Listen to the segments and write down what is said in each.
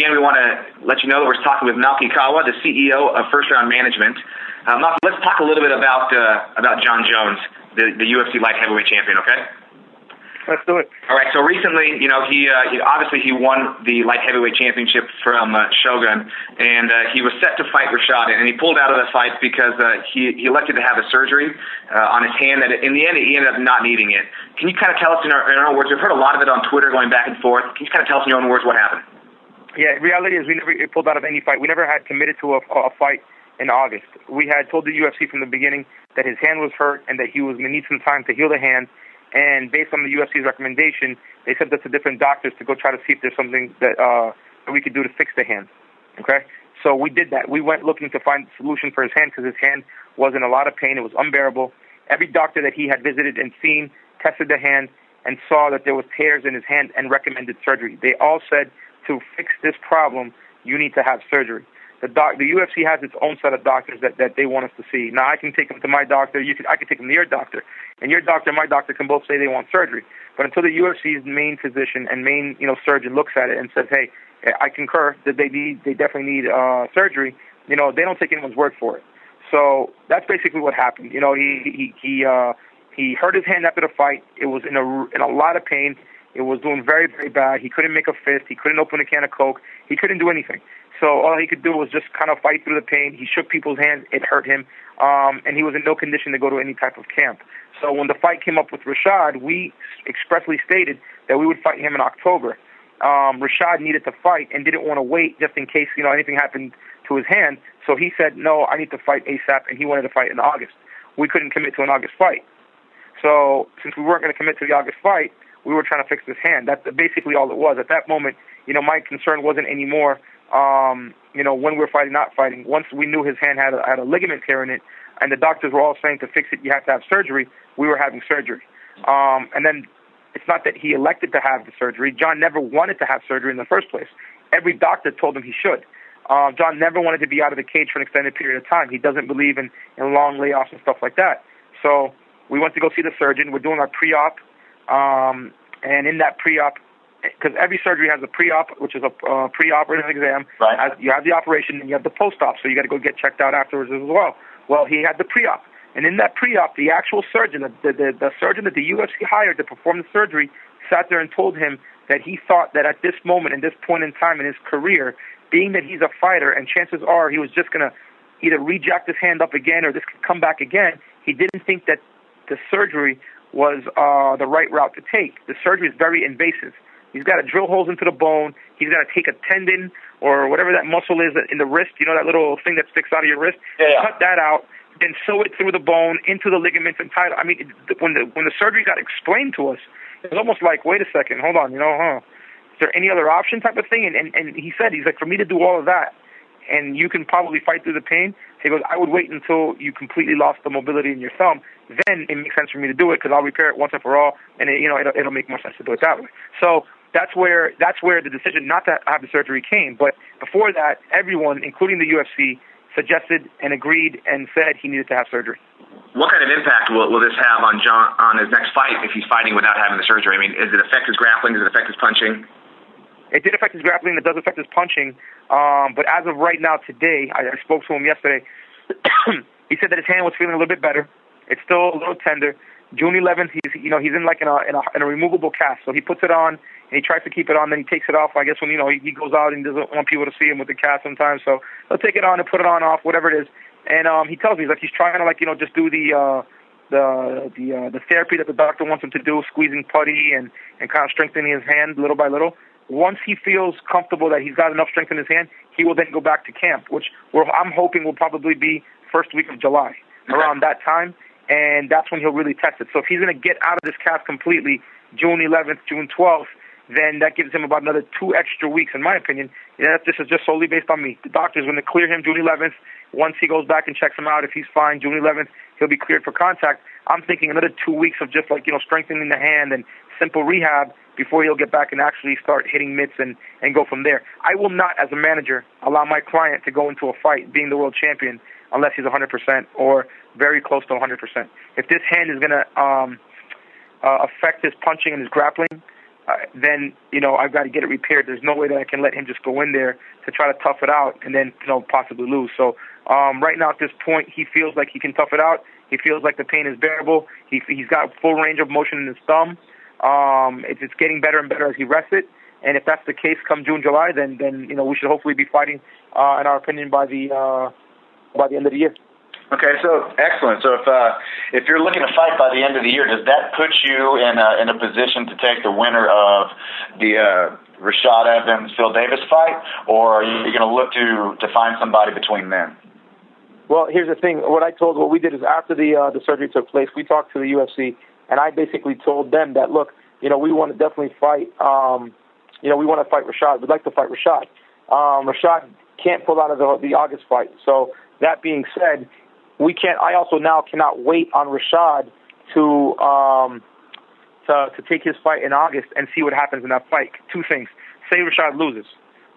Again, we want to let you know that we're talking with Malki Kawa, the CEO of First Round Management. Malki, let's talk a little bit about John Jones, the UFC light heavyweight champion, okay? Let's do it. All right, so recently, he obviously won the light heavyweight championship from Shogun, and he was set to fight Rashad, and he pulled out of the fight because he elected to have a surgery on his hand that in the end he ended up not needing it. Can you kind of tell us in our own words? We've heard a lot of it on Twitter going back and forth. Can you kind of tell us in your own words what happened? Yeah, the reality is we never pulled out of any fight. We never had committed to a fight in August. We had told the UFC from the beginning that his hand was hurt and that he was going to need some time to heal the hand. And based on the UFC's recommendation, they sent us to different doctors to go try to see if there's something that we could do to fix the hand. Okay? So we did that. We went looking to find a solution for his hand because his hand was in a lot of pain. It was unbearable. Every doctor that he had visited and seen tested the hand and saw that there was tears in his hand and recommended surgery. They all said, to fix this problem, you need to have surgery. The UFC has its own set of doctors that they want us to see. Now, I can take them to my doctor. I can take them to your doctor. And your doctor and my doctor can both say they want surgery. But until the UFC's main physician and main surgeon looks at it and says, hey, I concur that they definitely need surgery, they don't take anyone's word for it. So that's basically what happened. He hurt his hand after the fight. It was in a lot of pain. It was doing very, very bad. He couldn't make a fist. He couldn't open a can of Coke. He couldn't do anything. So all he could do was just kind of fight through the pain. He shook people's hands. It hurt him. And he was in no condition to go to any type of camp. So when the fight came up with Rashad, we expressly stated that we would fight him in October. Rashad needed to fight and didn't want to wait just in case, anything happened to his hand. So he said, no, I need to fight ASAP, and he wanted to fight in August. We couldn't commit to an August fight. So since we weren't going to commit to the August fight, we were trying to fix his hand. That's basically all it was. At that moment, my concern wasn't anymore, when we're fighting, not fighting. Once we knew his hand had a ligament tear in it, and the doctors were all saying to fix it, you have to have surgery, we were having surgery. And then it's not that he elected to have the surgery. John never wanted to have surgery in the first place. Every doctor told him he should. John never wanted to be out of the cage for an extended period of time. He doesn't believe in long layoffs and stuff like that. So we went to go see the surgeon. We're doing our pre-op. And in that pre-op, because every surgery has a pre-op, which is a pre-operative exam. Right. You have the operation and you have the post-op, so you got to go get checked out afterwards as well. Well, he had the pre-op. And in that pre-op, the actual surgeon, the surgeon that the UFC hired to perform the surgery, sat there and told him that he thought that at this moment, in this point in time in his career, being that he's a fighter and chances are he was just going to either rejack his hand up again or this could come back again, he didn't think that the surgery was the right route to take. The surgery is very invasive. He's got to drill holes into the bone. He's got to take a tendon or whatever that muscle is in the wrist, that little thing that sticks out of your wrist, cut that out, then sew it through the bone, into the ligaments and tie it. I mean, when the surgery got explained to us, it was almost like, wait a second, hold on, is there any other option type of thing? And he said, he's like, for me to do all of that, and you can probably fight through the pain, he goes, I would wait until you completely lost the mobility in your thumb. Then it makes sense for me to do it because I'll repair it once and for all, and it'll make more sense to do it that way. So that's where the decision not to have the surgery came. But before that, everyone, including the UFC, suggested and agreed and said he needed to have surgery. What kind of impact will this have on John on his next fight if he's fighting without having the surgery? I mean, does it affect his grappling? Does it affect his punching? It did affect his grappling. It does affect his punching. But as of right now, today, I spoke to him yesterday. He said that his hand was feeling a little bit better. It's still a little tender. June 11th, he's in a removable cast. So he puts it on and he tries to keep it on. Then he takes it off. I guess when he goes out and doesn't want people to see him with the cast sometimes. So he'll take it on and put it on, off, whatever it is. And he tells me he's trying to just do the therapy that the doctor wants him to do, squeezing putty and kind of strengthening his hand little by little. Once he feels comfortable that he's got enough strength in his hand, he will then go back to camp, which I'm hoping will probably be first week of July, around that time, and that's when he'll really test it. So if he's going to get out of this cast completely June 11th, June 12th, then that gives him about another 2 extra weeks, in my opinion. This is just solely based on me. The doctor's going to clear him June 11th. Once he goes back and checks him out, if he's fine, June 11th, he'll be cleared for contact. I'm thinking another 2 weeks of just strengthening the hand and simple rehab before he'll get back and actually start hitting mitts and go from there. I will not, as a manager, allow my client to go into a fight being the world champion unless he's 100% or very close to 100%. If this hand is going to affect his punching and his grappling, then, I've got to get it repaired. There's no way that I can let him just go in there to try to tough it out and then, possibly lose. So right now at this point, he feels like he can tough it out. He feels like the pain is bearable. He's got full range of motion in his thumb. It's getting better and better as he rests it. And if that's the case come June, July, then we should hopefully be fighting, in our opinion, by the end of the year. Okay, so excellent. So if you're looking to fight by the end of the year, does that put you in a position to take the winner of the Rashad Evans Phil Davis fight, or are you going to look to find somebody between them? Well, here's the thing. What we did is after the surgery took place, we talked to the UFC, and I basically told them that, look, we want to definitely fight. We want to fight Rashad. We'd like to fight Rashad. Rashad can't pull out of the August fight. So that being said, we can't. I also now cannot wait on Rashad to take his fight in August and see what happens in that fight. Two things. Say Rashad loses.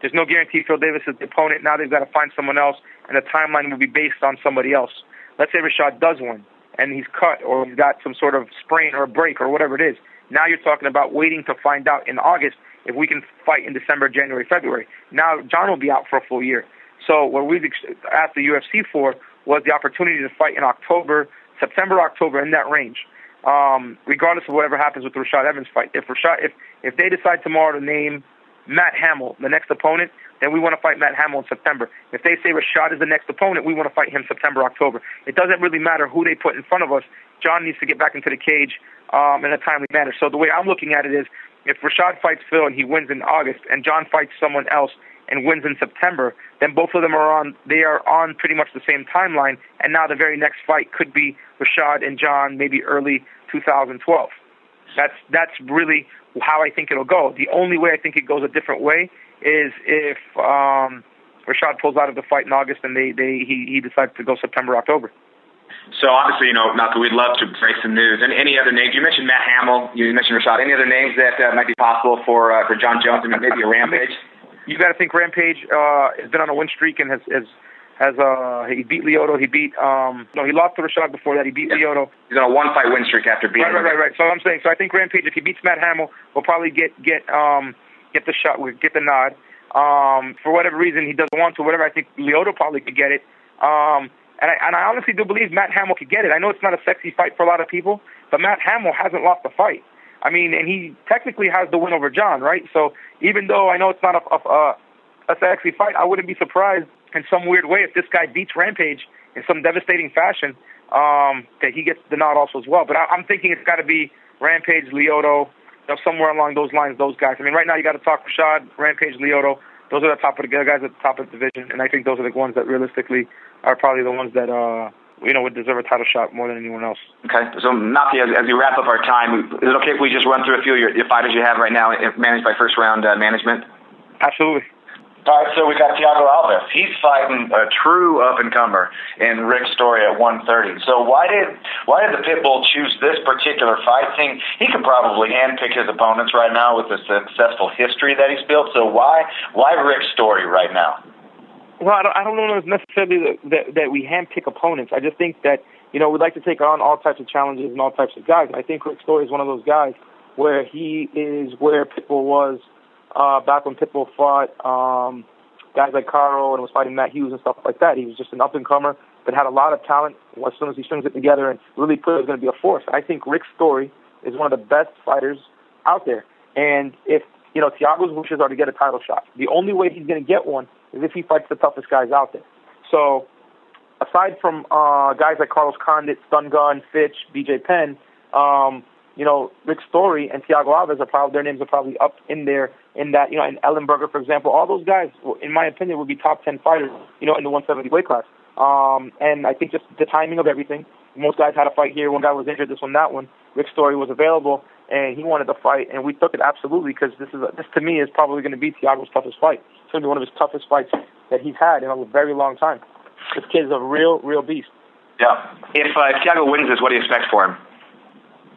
There's no guarantee Phil Davis is the opponent. Now they've got to find someone else, and the timeline will be based on somebody else. Let's say Rashad does win, and he's cut, or he's got some sort of sprain or a break or whatever it is. Now you're talking about waiting to find out in August if we can fight in December, January, February. Now John will be out for a full year. So what we've asked the UFC for was the opportunity to fight in September, October, in that range, regardless of whatever happens with the Rashad Evans fight. If they decide tomorrow to name Matt Hamill the next opponent, then we want to fight Matt Hamill in September. If they say Rashad is the next opponent, we want to fight him September, October. It doesn't really matter who they put in front of us. John needs to get back into the cage in a timely manner. So the way I'm looking at it is, if Rashad fights Phil and he wins in August, and John fights someone else and wins in September, then both of them are on pretty much the same timeline, and now the very next fight could be Rashad and John, maybe early 2012. That's really how I think it'll go. The only way I think it goes a different way is if Rashad pulls out of the fight in August and he decides to go September, October. So obviously, Malki, we'd love to break some news. And any other names? You mentioned Matt Hamill. You mentioned Rashad. Any other names that might be possible for John Jones and maybe a Rampage? You got to think Rampage has been on a win streak and has he beat Lyoto. He lost to Rashad before that. He beat Lyoto. He's on a one-fight win streak after beating. Right. So I'm saying, I think Rampage, if he beats Matt Hamill, will probably get the shot, get the nod. For whatever reason he doesn't want to, whatever, I think Lyoto probably could get it. And I honestly do believe Matt Hamill could get it. I know it's not a sexy fight for a lot of people, but Matt Hamill hasn't lost a fight. I mean, and he technically has the win over John, right? So even though I know it's not a sexy fight, I wouldn't be surprised in some weird way if this guy beats Rampage in some devastating fashion, that he gets the nod also as well. But I'm thinking it's got to be Rampage, Lyoto, somewhere along those lines, those guys. I mean, right now you got to talk Rashad, Rampage, Lyoto. Those are the guys at the top of the division, and I think those are the ones that realistically are probably the ones that would deserve a title shot more than anyone else. Okay, so Malki, as we wrap up our time, is it okay if we just run through a few of your fighters you have right now managed by First Round Management? Absolutely. All right, so we got Thiago Alves. He's fighting a true up-and-comer in Rick Story at 130. So why did the Pitbull choose this particular fight? He could probably handpick his opponents right now with the successful history that he's built. So why Rick Story right now? Well, I don't know necessarily that we handpick opponents. I just think that, we'd like to take on all types of challenges and all types of guys. And I think Rick Story is one of those guys where he is where Pitbull was back when Pitbull fought guys like Caro and was fighting Matt Hughes and stuff like that. He was just an up-and-comer that had a lot of talent as soon as he strings it together and really put it was going to be a force. I think Rick Story is one of the best fighters out there. And if, Thiago's wishes are to get a title shot, the only way he's going to get one is if he fights the toughest guys out there. So aside from guys like Carlos Condit, Stun Gun, Fitch, BJ Penn, Rick Story and Thiago Alves their names are probably up in there in that, and Ellenberger, for example. All those guys, in my opinion, would be top 10 fighters, in the 170 weight class. And I think just the timing of everything. Most guys had a fight here. One guy was injured, this one, that one. Rick Story was available, and he wanted to fight, and we took it absolutely because this to me is probably going to be Thiago's toughest fight. It's going to be one of his toughest fights that he's had in a very long time. This kid is a real beast. Yeah. If Thiago wins this, what do you expect for him?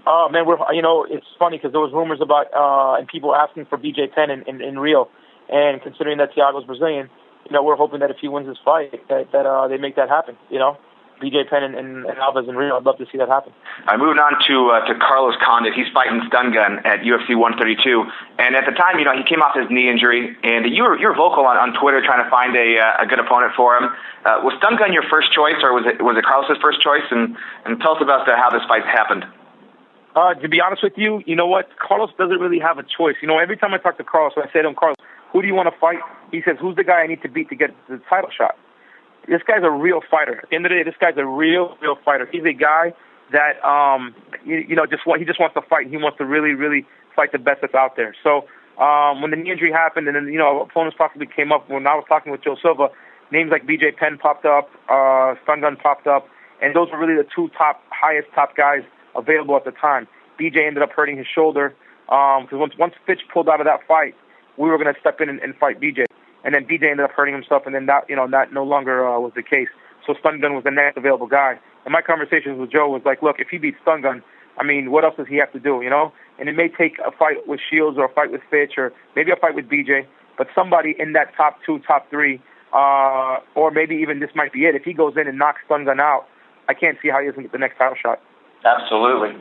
Oh, man, it's funny because there was rumors about and people asking for BJ Penn in Rio. And considering that Thiago's Brazilian, we're hoping that if he wins this fight, that they make that happen, BJ Penn and Alves in Rio. I'd love to see that happen. I moved on to Carlos Condit. He's fighting Stun Gun at UFC 132, and at the time, he came off his knee injury, and you were vocal on Twitter trying to find a good opponent for him. Was Stun Gun your first choice, or was it Carlos's first choice? And tell us about how this fight happened. To be honest with you, you know what? Carlos doesn't really have a choice. Every time I talk to Carlos, when I say to him, Carlos, who do you want to fight? He says, who's the guy I need to beat to get the title shot? This guy's a real fighter. At the end of the day, this guy's a real fighter. He's a guy that, he just wants to fight, and he wants to really, really fight the best that's out there. So when the knee injury happened, and then, opponents possibly came up, when I was talking with Joe Silva, names like BJ Penn popped up, Stun Gun popped up, and those were really the two highest top guys available at the time. BJ ended up hurting his shoulder, because once Fitch pulled out of that fight, we were going to step in and fight BJ. And then BJ ended up hurting himself, and then that no longer was the case. So Stun Gun was the next available guy. And my conversations with Joe was like, look, if he beats Stun Gun, what else does he have to do, And it may take a fight with Shields or a fight with Fitch or maybe a fight with BJ, but somebody in that top 2, top 3, or maybe even this might be it. If he goes in and knocks Stun Gun out, I can't see how he doesn't get the next title shot. Absolutely.